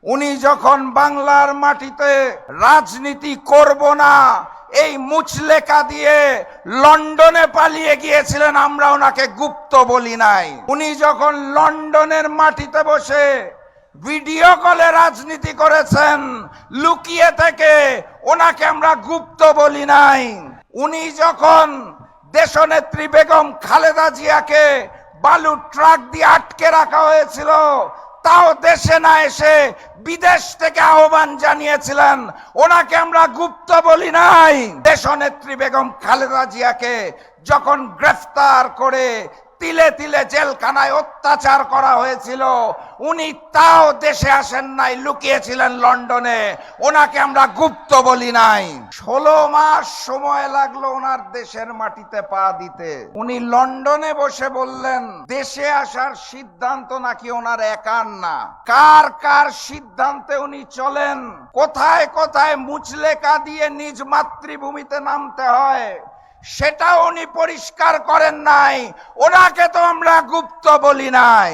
উনি যখন বাংলার মাটিতে রাজনীতি করব না এই মুচলেকা দিয়ে লন্ডনে পালিয়ে গিয়েছিলেন, আমরা ওনাকে গুপ্ত বলি নাই। উনি যখন লন্ডনের মাটিতে বসে ভিডিও কলে রাজনীতি করেছেন লুকিয়ে থেকে, ওনাকে আমরা গুপ্ত বলি নাই। উনি যখন দেশনেত্রী বেগম খালেদা জিয়াকে বালু ট্রাক দিয়ে আটকে রাখা হয়েছিল, তাও দেশে না এসে বিদেশ থেকে আহ্বান জানিয়েছিলেন, ওনাকে আমরা গুপ্ত বলি নাই। দেশনেত্রী বেগম খালেদা জিয়াকে যখন গ্রেফতার করে তিলে তিলে জেলখানায় অত্যাচার করা হয়েছিল, উনি তাও দেশে আসেন নাই, লুকিয়েছিলেন লন্ডনে, ওনাকে আমরা গুপ্ত বলি নাই। 16 মাস সময় লাগলো ওনার দেশের মাটিতে পা দিতে। উনি লন্ডনে বসে বললেন দেশে আসার সিদ্ধান্ত নাকি ওনার একার না, কার কার সিদ্ধান্তে উনি চলেন, কোথায় কোথায় মুচলেকা দিয়ে নিজ মাতৃভূমিতে নামতে হয় সেটাও উনি পরিষ্কার করেন নাই, ওনাকে তো আমরা গুপ্ত বলি নাই।